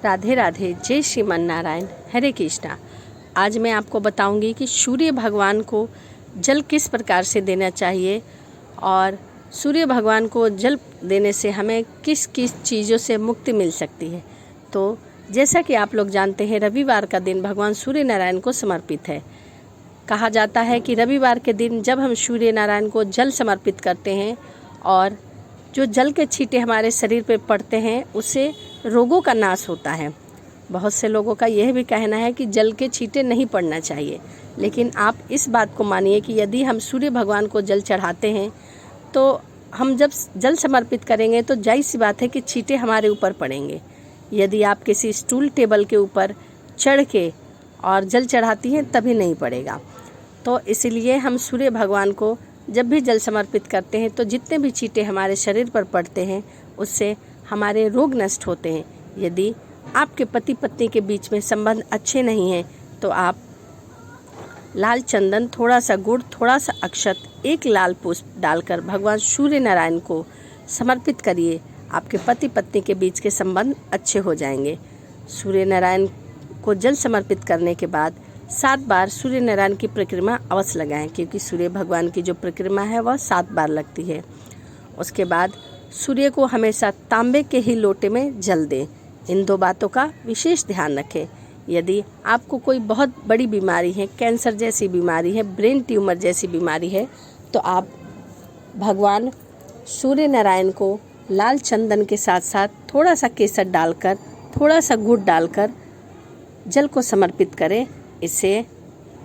राधे राधे, जय श्रीमन नारायण, हरे कृष्णा। आज मैं आपको बताऊंगी कि सूर्य भगवान को जल किस प्रकार से देना चाहिए और सूर्य भगवान को जल देने से हमें किस किस चीज़ों से मुक्ति मिल सकती है। तो जैसा कि आप लोग जानते हैं, रविवार का दिन भगवान सूर्य नारायण को समर्पित है। कहा जाता है कि रविवार के दिन जब हम सूर्य नारायण को जल समर्पित करते हैं और जो जल के छींटे हमारे शरीर पर पड़ते हैं, उससे रोगों का नाश होता है। बहुत से लोगों का यह भी कहना है कि जल के छींटे नहीं पड़ना चाहिए, लेकिन आप इस बात को मानिए कि यदि हम सूर्य भगवान को जल चढ़ाते हैं तो हम जब जल समर्पित करेंगे तो जाहिर सी बात है कि छींटे हमारे ऊपर पड़ेंगे। यदि आप किसी स्टूल टेबल के ऊपर चढ़ के और जल चढ़ाती हैं तभी नहीं पड़ेगा। तो इसलिए हम सूर्य भगवान को जब भी जल समर्पित करते हैं तो जितने भी छींटे हमारे शरीर पर पड़ते हैं उससे हमारे रोग नष्ट होते हैं। यदि आपके पति पत्नी के बीच में संबंध अच्छे नहीं हैं तो आप लाल चंदन, थोड़ा सा गुड़, थोड़ा सा अक्षत, एक लाल पुष्प डालकर भगवान सूर्य नारायण को समर्पित करिए। आपके पति पत्नी के बीच के संबंध अच्छे हो जाएंगे। सूर्य नारायण को जल समर्पित करने के बाद 7 बार सूर्य नारायण की परिक्रमा अवश्य लगाएं, क्योंकि सूर्य भगवान की जो परिक्रमा है वह 7 बार लगती है। उसके बाद सूर्य को हमेशा तांबे के ही लोटे में जल दें। इन 2 बातों का विशेष ध्यान रखें। यदि आपको कोई बहुत बड़ी बीमारी है, कैंसर जैसी बीमारी है, ब्रेन ट्यूमर जैसी बीमारी है, तो आप भगवान सूर्य नारायण को लाल चंदन के साथ साथ थोड़ा सा केसर डालकर, थोड़ा सा गुड़ डालकर जल को समर्पित करें। इससे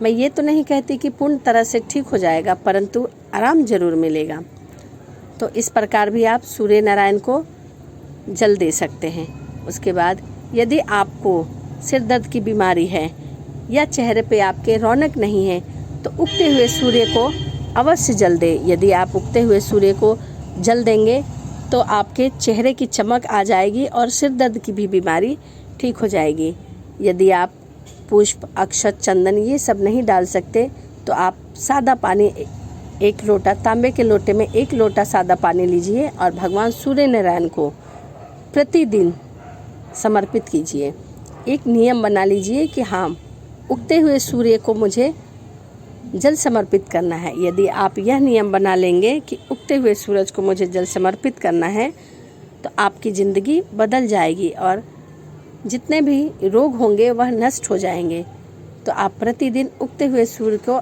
मैं ये तो नहीं कहती कि पूर्ण तरह से ठीक हो जाएगा, परंतु आराम जरूर मिलेगा। तो इस प्रकार भी आप सूर्य नारायण को जल दे सकते हैं। उसके बाद यदि आपको सिर दर्द की बीमारी है या चेहरे पे आपके रौनक नहीं है तो उगते हुए सूर्य को अवश्य जल दें। यदि आप उगते हुए सूर्य को जल देंगे तो आपके चेहरे की चमक आ जाएगी और सिर दर्द की भी बीमारी ठीक हो जाएगी। यदि आप पुष्प, अक्षत, चंदन ये सब नहीं डाल सकते तो आप सादा पानी, 1 लोटा, तांबे के लोटे में 1 लोटा सादा पानी लीजिए और भगवान सूर्य नारायण को प्रतिदिन समर्पित कीजिए। एक नियम बना लीजिए कि हाँ, उगते हुए सूर्य को मुझे जल समर्पित करना है। यदि आप यह नियम बना लेंगे कि उगते हुए सूरज को मुझे जल समर्पित करना है तो आपकी ज़िंदगी बदल जाएगी और जितने भी रोग होंगे वह नष्ट हो जाएंगे। तो आप प्रतिदिन उगते हुए सूर्य को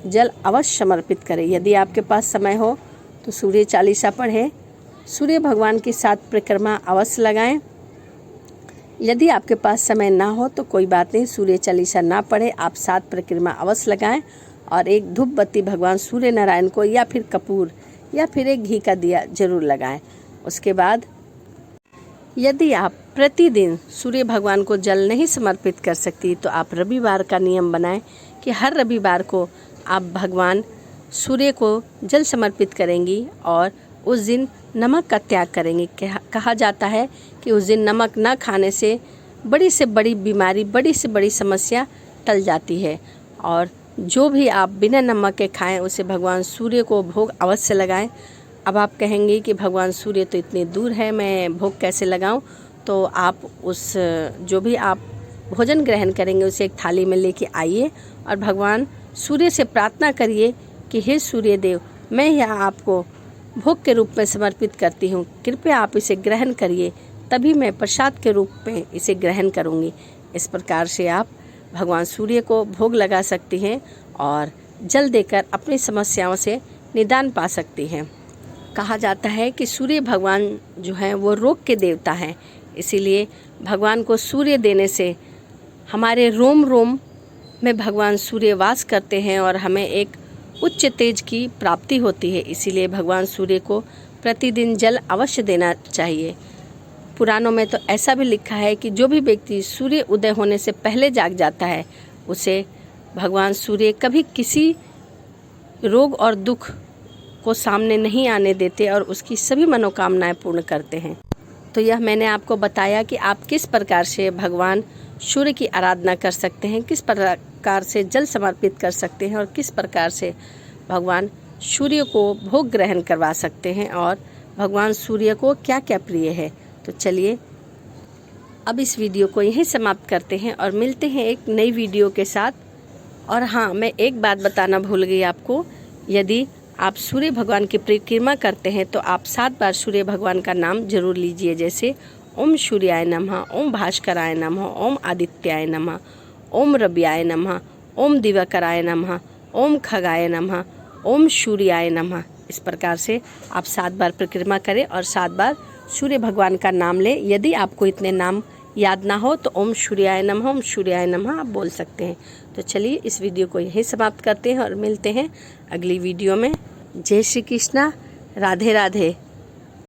जल अवश्य समर्पित करें। यदि आपके पास समय हो तो सूर्य चालीसा पढ़ें, सूर्य भगवान की 7 परिक्रमा अवश्य लगाएं। यदि आपके पास समय ना हो तो कोई बात नहीं, सूर्य चालीसा ना पढ़े, आप 7 परिक्रमा अवश्य लगाएं और एक धूप बत्ती भगवान सूर्य नारायण को या फिर कपूर या फिर एक घी का दिया जरूर लगाएं। उसके बाद यदि आप प्रतिदिन सूर्य भगवान को जल नहीं समर्पित कर सकती तो आप रविवार का नियम बनाएं कि हर रविवार को आप भगवान सूर्य को जल समर्पित करेंगी और उस दिन नमक का त्याग करेंगे। कहा जाता है कि उस दिन नमक न खाने से बड़ी बीमारी, बड़ी से बड़ी समस्या टल जाती है। और जो भी आप बिना नमक के खाएं उसे भगवान सूर्य को भोग अवश्य लगाएं। अब आप कहेंगे कि भगवान सूर्य तो इतनी दूर है, मैं भोग कैसे लगाऊं? तो आप उस जो भी आप भोजन ग्रहण करेंगे उसे एक थाली में लेके आइए और भगवान सूर्य से प्रार्थना करिए कि हे सूर्य देव, मैं यह आपको भोग के रूप में समर्पित करती हूँ, कृपया आप इसे ग्रहण करिए, तभी मैं प्रसाद के रूप में इसे ग्रहण करूँगी। इस प्रकार से आप भगवान सूर्य को भोग लगा सकती हैं और जल देकर अपनी समस्याओं से निदान पा सकती हैं। कहा जाता है कि सूर्य भगवान जो हैं वो रोग के देवता हैं, इसीलिए भगवान को सूर्य देने से हमारे रोम रोम में भगवान सूर्य वास करते हैं और हमें एक उच्च तेज की प्राप्ति होती है। इसीलिए भगवान सूर्य को प्रतिदिन जल अवश्य देना चाहिए। पुराणों में तो ऐसा भी लिखा है कि जो भी व्यक्ति सूर्य उदय होने से पहले जाग जाता है उसे भगवान सूर्य कभी किसी रोग और दुख को सामने नहीं आने देते और उसकी सभी मनोकामनाएं पूर्ण करते हैं। तो यह मैंने आपको बताया कि आप किस प्रकार से भगवान सूर्य की आराधना कर सकते हैं, किस प्रकार से जल समर्पित कर सकते हैं और किस प्रकार से भगवान सूर्य को भोग ग्रहण करवा सकते हैं और भगवान सूर्य को क्या क्या प्रिय है। तो चलिए अब इस वीडियो को यहीं समाप्त करते हैं और मिलते हैं एक नई वीडियो के साथ। और हाँ, मैं एक बात बताना भूल गई आपको, यदि आप सूर्य भगवान की परिक्रमा करते हैं तो आप 7 बार सूर्य भगवान का नाम जरूर लीजिए, जैसे ओम सूर्याय नमः, ओम भास्कराय नमः, ओम आदित्याय नमः, ओम रव्याय नमः, ओम दिवाकराय नमः, ओम खगाय नमः, ओम सूर्याय नमः। इस प्रकार से आप 7 बार परिक्रमा करें और 7 बार सूर्य भगवान का नाम लें। यदि आपको इतने नाम याद ना हो तो ओम सूर्याय नमः, ओम सूर्याय नमः आप बोल सकते हैं। तो चलिए इस वीडियो को यहीं समाप्त करते हैं और मिलते हैं अगली वीडियो में। जय श्री कृष्णा, राधे राधे।